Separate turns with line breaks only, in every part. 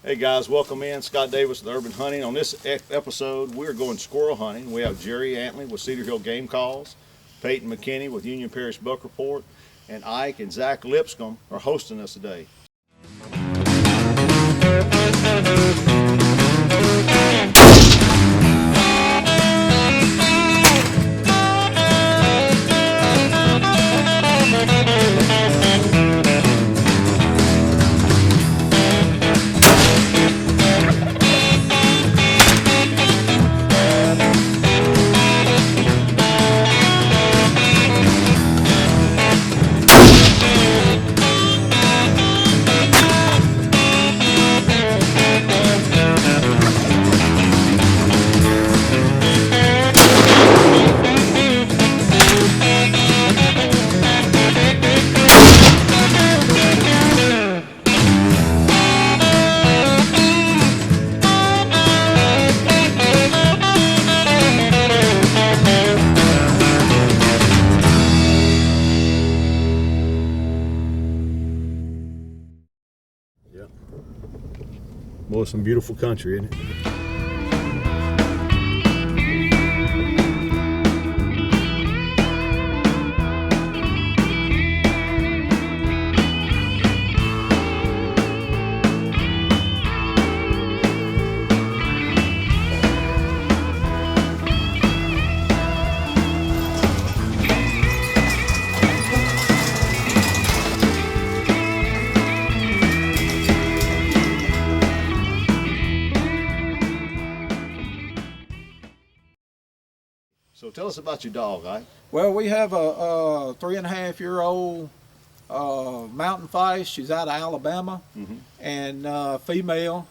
Hey guys, welcome in. Scott Davis with Urban Hunting. On this episode, we're going squirrel hunting. We have Jerry Antley with Cedar Hill Game Calls, Peyton McKinnie with Union Parish Buck Report, and Ike and Ike Lipscomb are hosting us today. Well, it's some beautiful country, isn't it? So tell us about your dog, Ike.
Well, we have a 3.5-year-old mountain feist. She's out of Alabama, and female.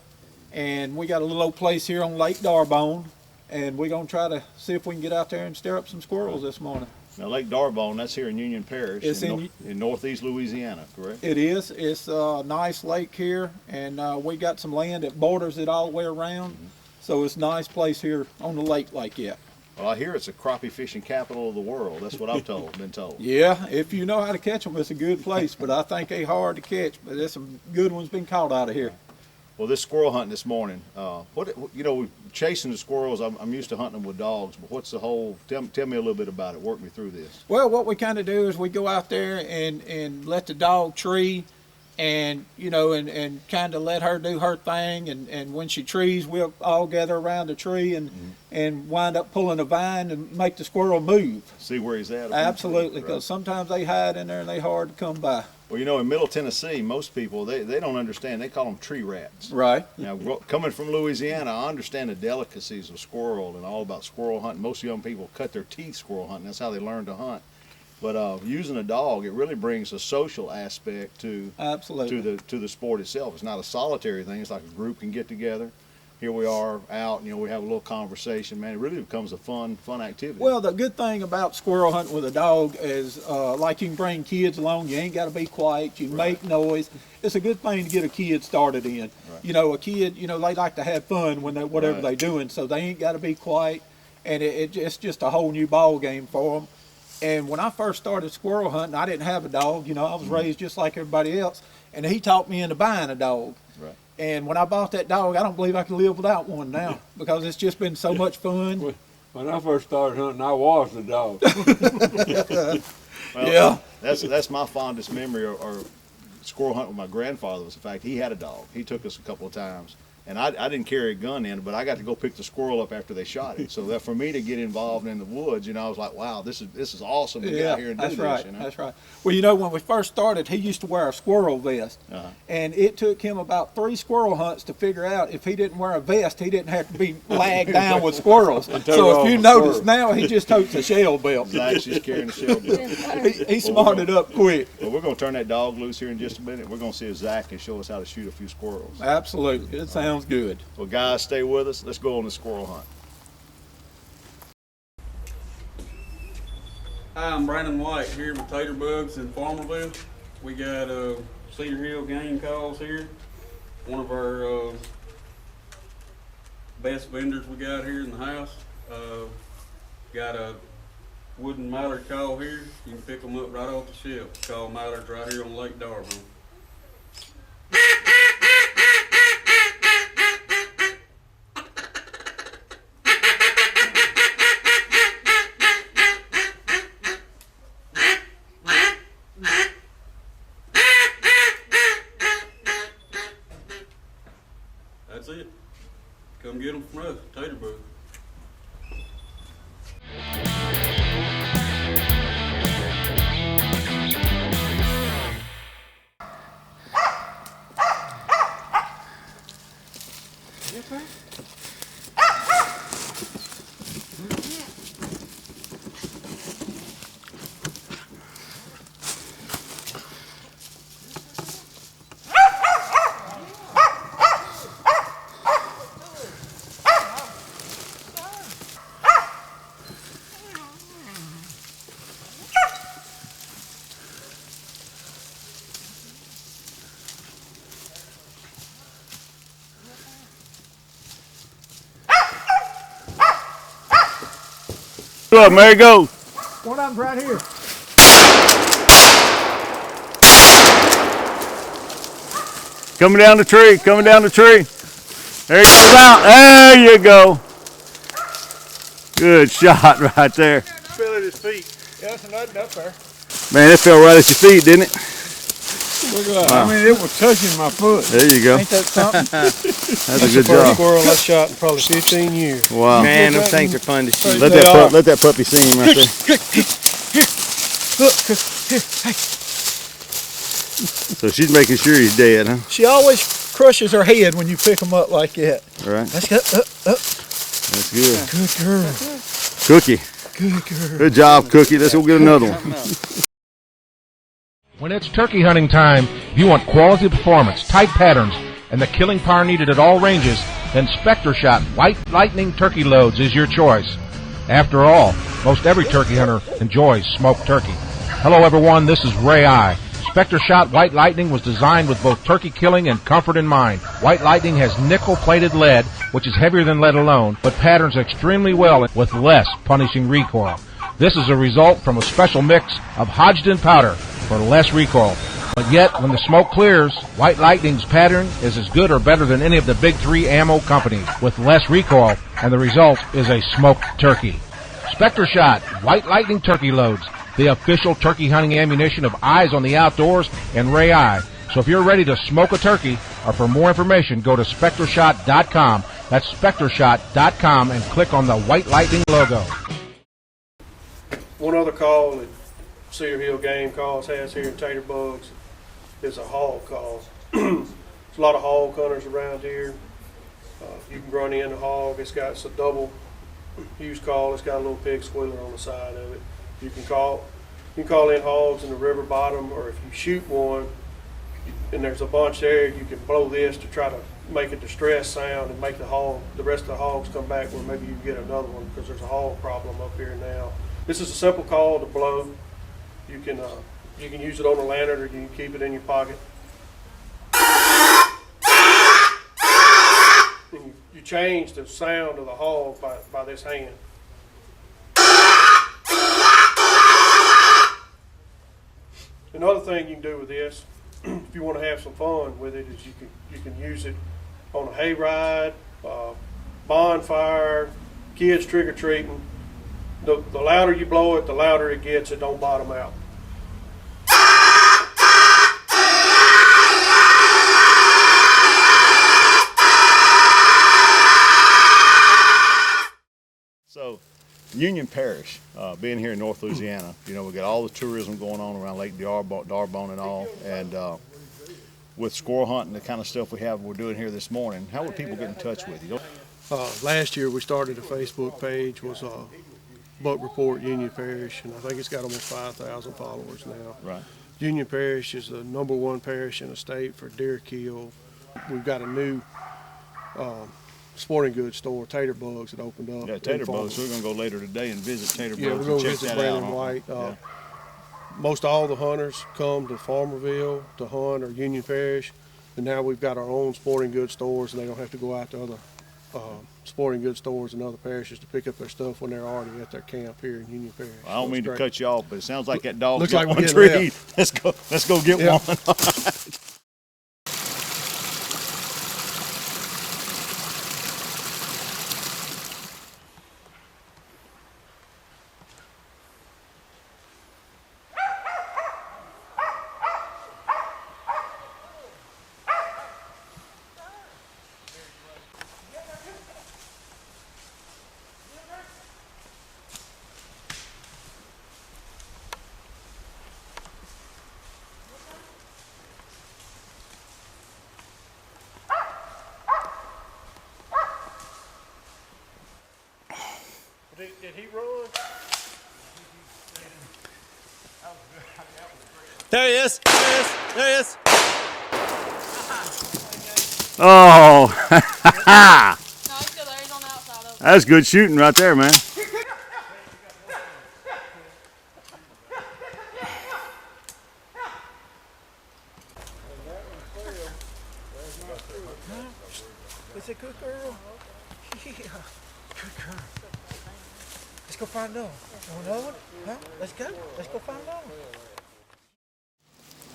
And we got a little old place here on Lake Darbone, and we're gonna try to see if we can get out there and stir up some squirrels this morning.
Now, Lake Darbone, that's here in Union Parish,
It's
in Northeast Louisiana, correct?
It is. It's a nice lake here, and we got some land that borders it all the way around. So it's a nice place here on the lake like that.
Well, I hear it's a crappie fishing capital of the world. That's what I've been told.
Yeah, if you know how to catch them, it's a good place. But I think they're hard to catch. But there's some good ones been caught out of here.
Well, this squirrel hunting this morning, chasing the squirrels, I'm used to hunting them with dogs, but what's the whole, tell me a little bit about it. Work me through this.
Well, what we kind of do is we go out there and let the dog tree, and and kind of let her do her thing, and when she trees, we'll all gather around the tree and wind up pulling a vine and make the squirrel move.
See where he's at.
Absolutely, because sometimes they hide in there and they're hard to come by.
Well, in Middle Tennessee, most people, they don't understand. They call them tree rats.
Right.
Now, coming from Louisiana, I understand the delicacies of squirrel and all about squirrel hunting. Most young people cut their teeth squirrel hunting. That's how they learn to hunt. But using a dog, it really brings a social aspect to the sport itself. It's not a solitary thing. It's like a group can get together. Here we are out, we have a little conversation. Man, it really becomes a fun activity.
Well, the good thing about squirrel hunting with a dog is, like you can bring kids along. You ain't got to be quiet. You make noise. It's a good thing to get a kid started in. Right. A kid, they like to have fun when whatever they're doing, so they ain't got to be quiet. And it's just a whole new ball game for them. And when I first started squirrel hunting, I didn't have a dog. I was raised just like everybody else. And he talked me into buying a dog. Right. And when I bought that dog, I don't believe I can live without one now because it's just been so much fun.
When I first started hunting, I was the dog.
Well, yeah. That's my fondest memory or squirrel hunting with my grandfather was the fact he had a dog. He took us a couple of times. And I didn't carry a gun in, but I got to go pick the squirrel up after they shot it. So that for me to get involved in the woods, I was like, wow, this is awesome to get out here and do this.
That's right. Well, when we first started, he used to wear a squirrel vest. And it took him about 3 squirrel hunts to figure out if he didn't wear a vest, he didn't have to be lagged down with squirrels. So if you notice now, he just totes a shell belt.
Zach's just carrying a shell belt.
He smarted up quick.
Well, we're going to turn that dog loose here in just a minute. We're going to see if Zach can show us how to shoot a few squirrels.
Absolutely. It sounds good.
Well, guys, stay with us. Let's go on the squirrel hunt.
Hi, I'm Brandon White here with Tater Bugs in Farmerville. We got Cedar Hill Game Calls here. One of our best vendors we got here in the house. Got a wooden mallard call here. You can pick them up right off the shelf. Call mallards right here on Lake Darbone. it. Come get them from us, Taterbug.
Look, there you go.
One of them's right here.
Coming down the tree, coming down the tree. There he goes out. There you go. Good shot right there.
Fell at his feet. Yeah, there's nothing up there.
Man, it fell right at your feet, didn't it?
Look at that. Wow. I mean, it was touching my foot.
There you go.
Ain't that something?
That's a good job.
Squirrel I shot in probably 15 years.
Wow.
Man, those things are fun to shoot.
Let that puppy see him right there.
Look, here, hey.
So she's making sure he's dead, huh?
She always crushes her head when you pick them up like that.
Right.
Let's go, up.
That's good.
Good girl.
Cookie.
Good girl.
Good job, Cookie. Let's go get another one.
When it's turkey hunting time, if you want quality performance, tight patterns, and the killing power needed at all ranges, then Spectre Shot White Lightning Turkey Loads is your choice. After all, most every turkey hunter enjoys smoked turkey. Hello everyone, this is Ray Eye. Spectre Shot White Lightning was designed with both turkey killing and comfort in mind. White Lightning has nickel-plated lead, which is heavier than lead alone, but patterns extremely well with less punishing recoil. This is a result from a special mix of Hodgdon powder for less recoil. But yet, when the smoke clears, White Lightning's pattern is as good or better than any of the big three ammo companies with less recoil, and the result is a smoked turkey. Spectre Shot White Lightning Turkey Loads, the official turkey hunting ammunition of Eyes on the Outdoors and Ray Eye. So if you're ready to smoke a turkey, or for more information, go to SpectreShot.com. That's SpectreShot.com and click on the White Lightning logo.
One other call that Cedar Hill Game Calls has here in Taterbugs is a hog call. There's a lot of hog hunters around here. You can run in a hog. It's a double use call. It's got a little pig squealer on the side of it. You can call in hogs in the river bottom, or if you shoot one and there's a bunch there, you can blow this to try to make a distress sound and make the rest of the hogs come back, where maybe you can get another one, because there's a hog problem up here now. This is a simple call to blow. You can use it on a lantern, or you can keep it in your pocket. And you change the sound of the hog by this hand. Another thing you can do with this, if you want to have some fun with it, is you can use it on a hayride, bonfire, kids trick-or-treating. The louder you blow it, the louder it gets. It don't bottom out.
So, Union Parish, being here in North Louisiana, you know, we got all the tourism going on around Lake D'Arbonne and all, and with squirrel hunting, the kind of stuff we're doing here this morning, how would people get in touch with you?
Last year we started a Facebook page, was Buck Report Union Parish, and I think it's got almost 5,000 followers now.
Right.
Union Parish is the #1 parish in the state for deer kill. We've got a new sporting goods store, Taterbugs, that opened up.
Yeah, Taterbugs. So we're going to go later today and visit Taterbugs.
Yeah, we're going to visit Brandon
out,
White.
Yeah.
Most all the hunters come to Farmerville to hunt, or Union Parish, and now we've got our own sporting goods stores, and they don't have to go out to other sporting goods stores in other parishes to pick up their stuff when they're already at their camp here in Union Parish.
Well, I don't mean to cut you off, but it sounds like that dog
Looks
got
like
one treat. Let's go get one.
Did he run?
There he is. There he is. There he is.
Oh,
No, he's still there. He's on the outside of it.
that's good shooting right there, man.
Is it good girl? Yeah. Good girl. Let's go find Noah. You know it? Huh? Let's go. Let's go find Noah.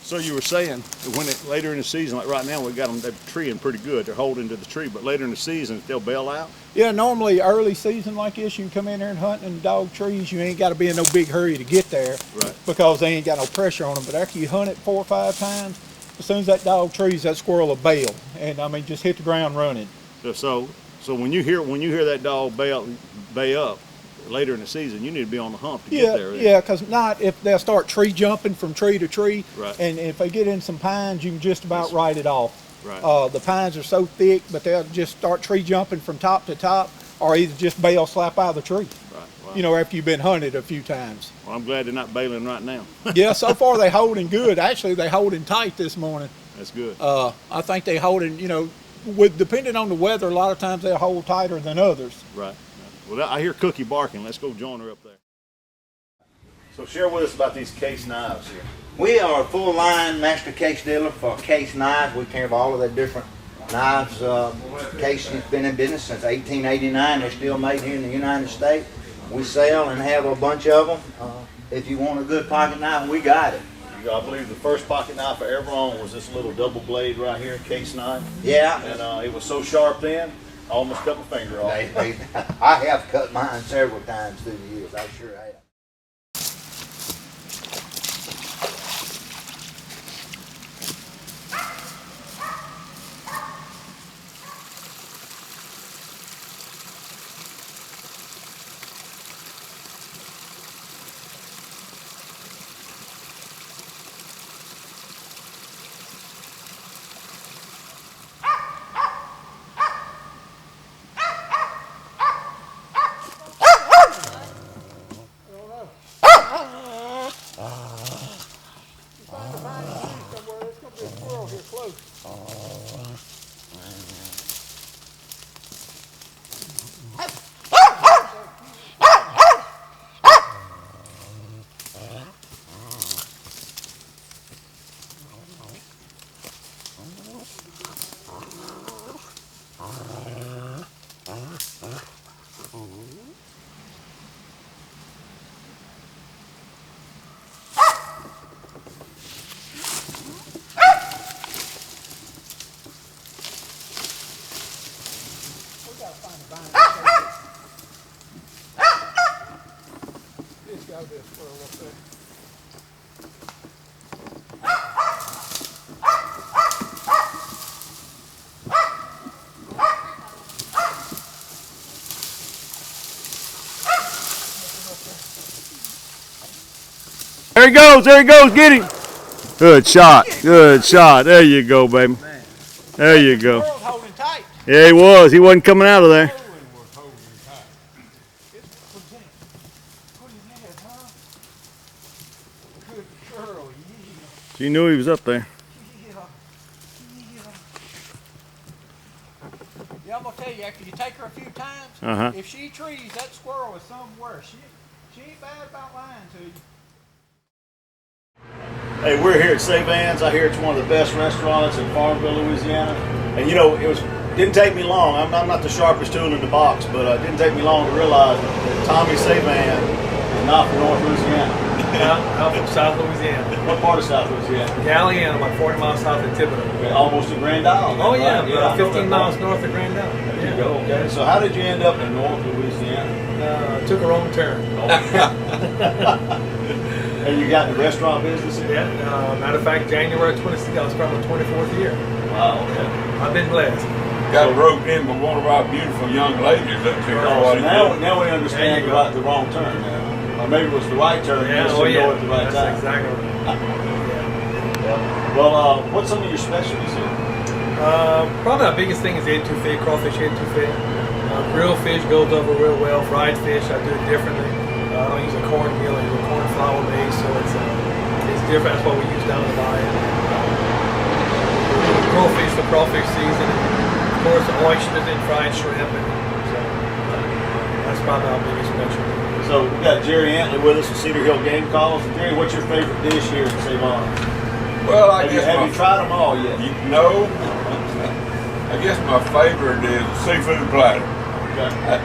So you were saying that later in the season, like right now, we got them, they're treeing pretty good. They're holding to the tree, but later in the season, they'll bail out.
Yeah, normally early season like this, you can come in there and hunt in dog trees. You ain't got to be in no big hurry to get there,
Right.
because they ain't got no pressure on them. But after you hunt it 4 or 5 times, as soon as that dog trees, that squirrel will bail, and I mean just hit the ground running.
So when you hear that dog bay up later in the season, you need to be on the hump to get there.
Yeah, because not if they'll start tree jumping from tree to tree,
Right.
and if they get in some pines, you can just about write it off.
Right.
The pines are so thick, but they'll just start tree jumping from top to top, or either just bail slap out of the tree.
Right. Wow.
You know, after you've been hunted a few times.
Well, I'm glad they're not bailing right now.
Yeah, so far they holding good. Actually, they holding tight this morning.
That's good.
I think they holding, you know, depending on the weather, a lot of times they'll hold tighter than others.
Right. Well, I hear Cookie barking. Let's go join her up there. So share with us about these case knives here.
We are a full line master case dealer for case knives. We carry all of the different knives. Case has been in business since 1889. They're still made here in the United States. We sell and have a bunch of them. If you want a good pocket knife, we got it.
I believe the first pocket knife I ever owned was this little double blade right here, case knife.
Yeah.
And it was so sharp then, I almost cut my finger off.
I have cut mine several times through the years. I sure have.
There he goes, get him. Good shot, There you go, baby. There you go.
Holding tight.
Yeah, he wasn't coming out of there. She knew he was up there.
Yeah, I'm gonna tell you, after you take her a few times, if she trees, that squirrel is somewhere. She ain't bad about lying to you.
Hey, we're here at Savann's. I hear it's one of the best restaurants in Farmville, Louisiana. And you know, didn't take me long. I'm not the sharpest tool in the box, but it didn't take me long to realize that Tommy Savan is not from North Louisiana.
I'm from South Louisiana.
What part of South Louisiana?
Galliana, like 40 miles south of Thibodeau.
Okay, almost to Grand Isle.
Oh yeah,
right?
about 15 miles north of Grand Isle.
There you go. Okay. So how did you end up in North Louisiana?
Took a wrong turn.
And you got in the restaurant business here?
Yeah, matter of fact, January 26th, I was from my 24th year.
Wow, okay.
I've been blessed.
Got roped in by one of our beautiful young ladies up here.
So now we understand about the wrong turn now. Or maybe it was the right turn.
Yeah,
You just didn't go at the right
that's
time.
exactly right.
Yeah. Well, what's some of your specialties here?
Probably our biggest thing is head etouffee, crawfish head etouffee.
Grilled fish goes over real well. Fried fish, I do it differently. I don't use a cornmeal, I use a cornflour base, so it's different. That's what we use down the line. Crawfish for crawfish season. Of course, the oysters and fried shrimp. And so that's probably our biggest specialty.
So we got Jerry Antley with us from Cedar Hill Game Calls. Jerry, what's your favorite dish here in Savon?
Well,
Have you tried them all yet?
No. I guess my favorite is seafood platter.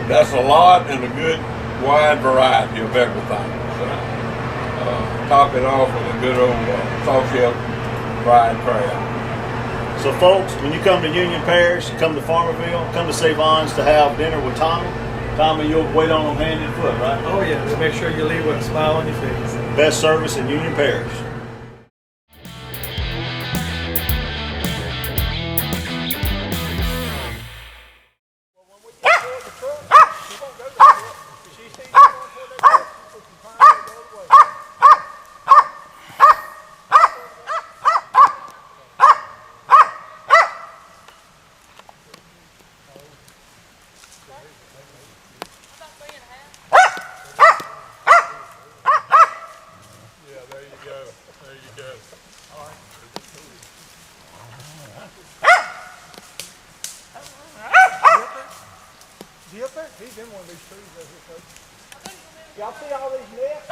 That's a lot and a good wide variety of everything. So, top it off with a good old soft shell fried crab.
So folks, when you come to Union Parish, come to Farmerville, come to Savon's to have dinner with Tommy. Tommy, you'll wait on them hand and foot, right?
Oh yeah, just make sure you leave with a smile on your face.
Best service in Union Parish.
He's in one of these trees over here, folks. Y'all see all these nets?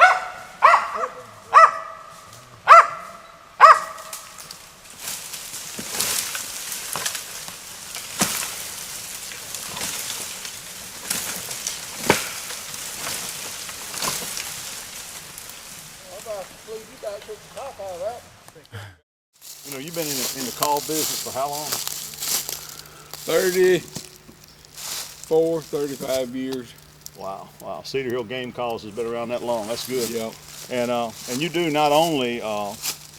You know, you've been in the call business for how long?
34, 35 years.
Wow, wow. Cedar Hill Game Calls has been around that long. That's good.
Yep.
And you do not only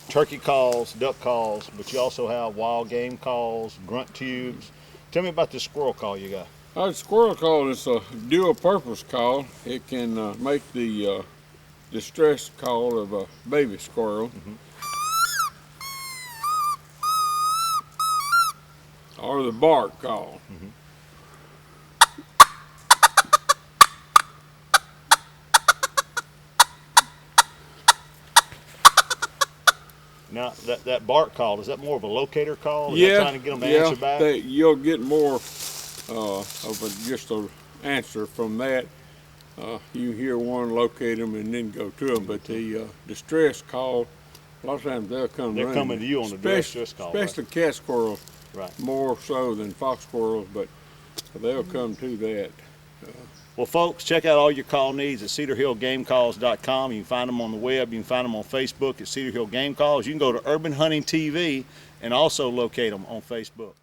turkey calls, duck calls, but you also have wild game calls, grunt tubes. Tell me about this squirrel call you got.
Our squirrel call is a dual purpose call. It can make the distress call of a baby squirrel. Or the bark call.
Now, that bark call, is that more of a locator call? Is
Yeah,
that trying to get them to answer back?
You'll get more of just an answer from that. You hear one, locate them, and then go to them. But the distress call, a lot of times they'll come
They're
running.
coming to you on the distress call.
Especially cat squirrels,
Right.
more so than fox squirrels, but they'll come to that.
Well, folks, check out all your call needs at cedarhillgamecalls.com. You can find them on the web. You can find them on Facebook at Cedar Hill Game Calls. You can go to Urban Hunting TV and also locate them on Facebook.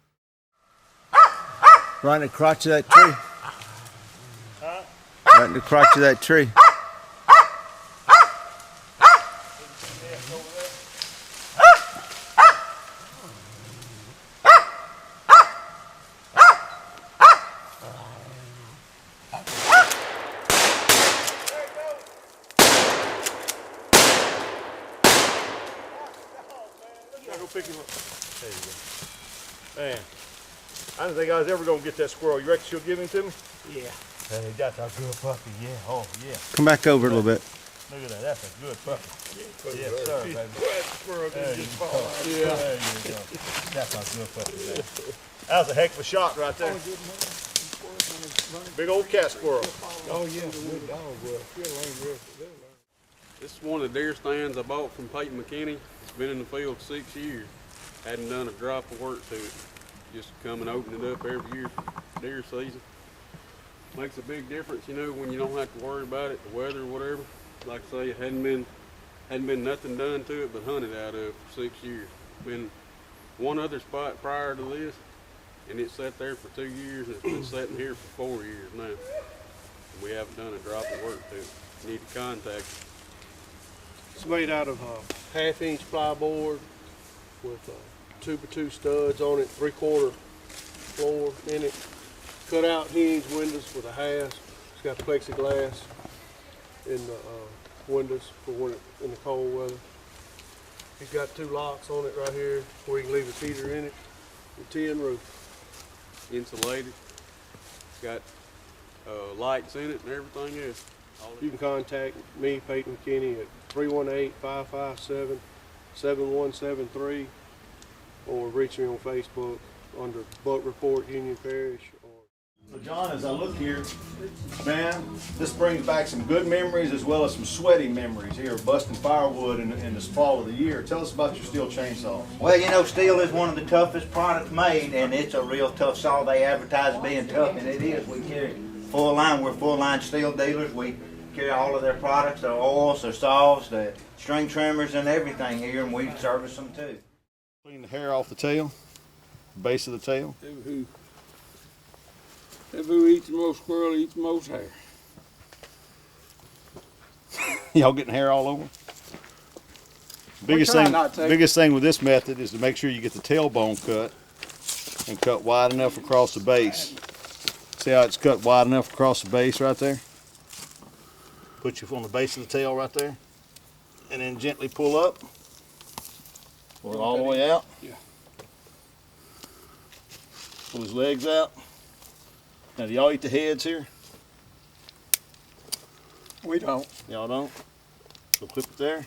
Right in the crotch of that tree. Right in the crotch of that tree.
Pick him up. There you go. Man, I didn't think I was ever going to get that squirrel. You reckon she'll give him to me?
Yeah.
Hey, that's a good puppy, yeah. Oh, yeah.
Come back over a little bit.
Look at that. That's a good puppy. Yes, sir, baby.
Squirrel
There
just
you
fall
go.
out.
Yeah. There you go. That's a good puppy, man. That was a heck of a shot right there. Big old cat squirrel.
Oh yeah, good dog.
This is one of the deer stands I bought from Peyton McKinnie. It's been in the field 6 years. Hadn't done a drop of work to it. Just come and open it up every year for deer season. Makes a big difference, you know, when you don't have to worry about it, the weather or whatever. Like I say, it hadn't been nothing done to it but hunted out of for 6 years. Been one other spot prior to this, and it sat there for 2 years, and it's been sitting here for 4 years now. And we haven't done a drop of work to it. Need to contact it.
It's made out of half-inch plyboard with 2x2 studs on it, 3/4 floor in it. Cut out hinge windows with a hasp. It's got plexiglass in the windows for when in the cold weather. It's got 2 locks on it right here where you can leave a heater in it. A tin roof.
Insulated. It's got lights in it and everything else.
You can contact me, Peyton McKinnie, at 318-557-7173, or reach me on Facebook under Buck Report Union Parish.
So John, as I look here, man, this brings back some good memories as well as some sweaty memories here, busting firewood in this fall of the year. Tell us about your steel chainsaw.
Well, you know, steel is one of the toughest products made, and it's a real tough saw. They advertise being tough, and it is. We carry full line. We're full line steel dealers. We carry all of their products, their oils, their saws, the string trimmers, and everything here, and we service them too.
Clean the hair off the tail, base of the tail.
Who eats the most squirrel eats the most hair.
Y'all getting hair all over? Biggest thing with this method is to make sure you get the tailbone cut and cut wide enough across the base. See how it's cut wide enough across the base right there? Put you on the base of the tail right there, and then gently pull up. Pull it all the way out.
Yeah.
Pull his legs out. Now, do y'all eat the heads here?
We don't.
Y'all don't? So clip it there.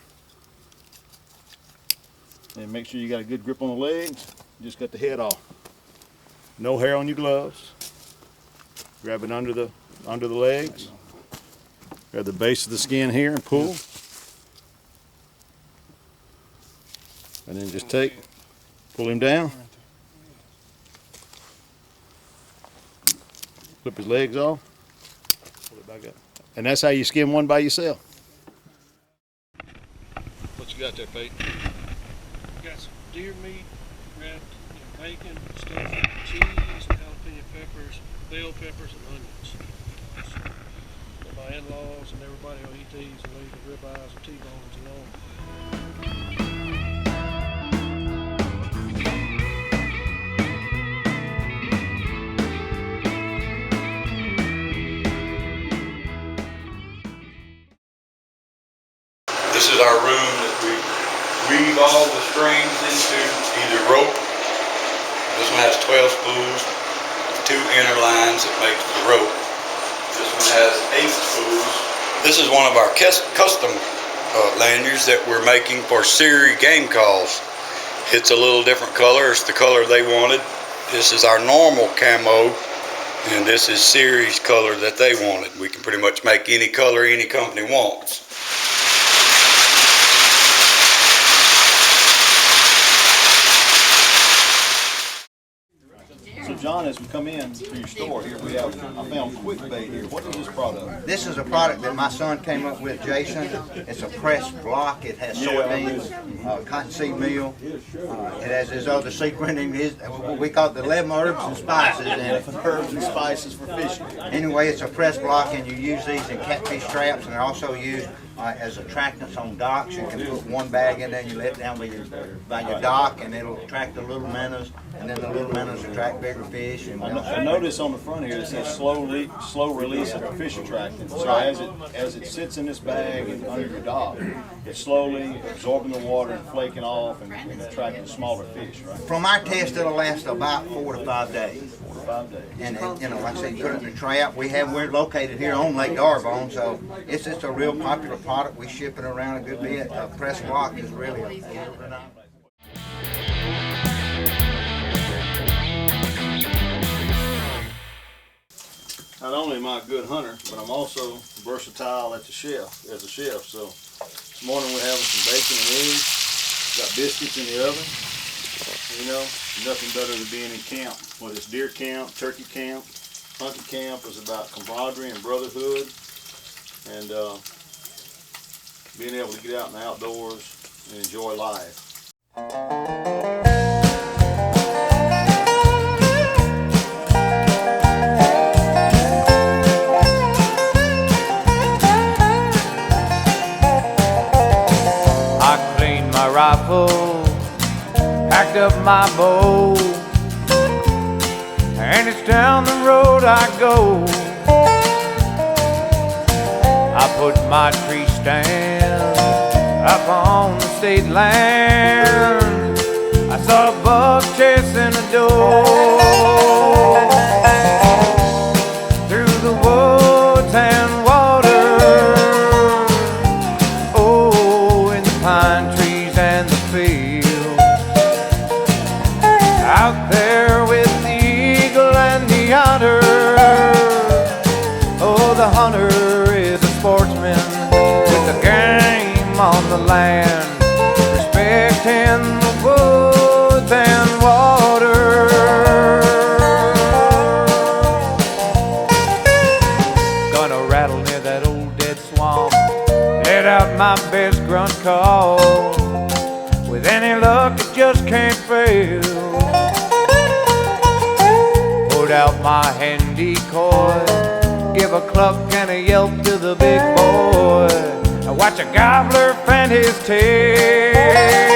And make sure you got a good grip on the legs. Just cut the head off. No hair on your gloves. Grab it under the legs. Grab the base of the skin here and pull. And then just pull him down. Flip his legs off. Pull it back up. And that's how you skin one by yourself. What you got there, Pete?
Got some deer meat wrapped in bacon, stuffed with cheese, jalapeno peppers, bell peppers, and onions. And my in-laws and everybody will eat these and leave the ribeyes and T-bones alone.
This is our room that we weave all the strings into either rope. This one has 12 spools, 2 inner lines that make the rope. This one has 8 spools. This is one of our custom lanyards that we're making for Siri game calls. It's a little different color. It's the color they wanted. This is our normal camo, and this is Siri's color that they wanted. We can pretty much make any color any company wants.
So John, as we come in to your store here, I found Quick Bait here. What is this product?
This is a product that my son came up with, Jason. It's a pressed block. It has soybeans, cottonseed meal. It has his other secret in what we call the 11 herbs and spices in it.
Herbs and spices for fishing.
Anyway, it's a pressed block, and you use these in catfish traps, and they're also used as attractants on docks. You can put one bag in there, you let it down by your dock, and it'll attract the little minnows, and then the little minnows attract bigger fish. And
I notice on the front here it says slow release of the fish attractant. So as it sits in this bag and under your dock, it's slowly absorbing the water and flaking off and attracting smaller fish, right?
From our test, it'll last about 4 to 5 days.
4 to 5 days.
And you know, like I say, you put it in the trap. We're located here on Lake D'Arbonne, so it's just a real popular product. We ship it around a good bit. Press block is really a
Not only am I a good hunter, but I'm also versatile at the chef, as a chef. So this morning we're having some bacon and eggs. Got biscuits in the oven. You know, nothing better than being in camp. Whether it's deer camp, turkey camp, hunting camp is about camaraderie and brotherhood, and being able to get out in the outdoors and enjoy life.
I cleaned my rifle, packed up my bow, and it's down the road I go. I put my tree stand up on the state land. I saw a buck chasing a doe through the woods. my best grunt call. With any luck, it just can't fail. Pulled out my hand decoy, give a cluck and a yelp to the big boy. Now watch a gobbler fan his tail.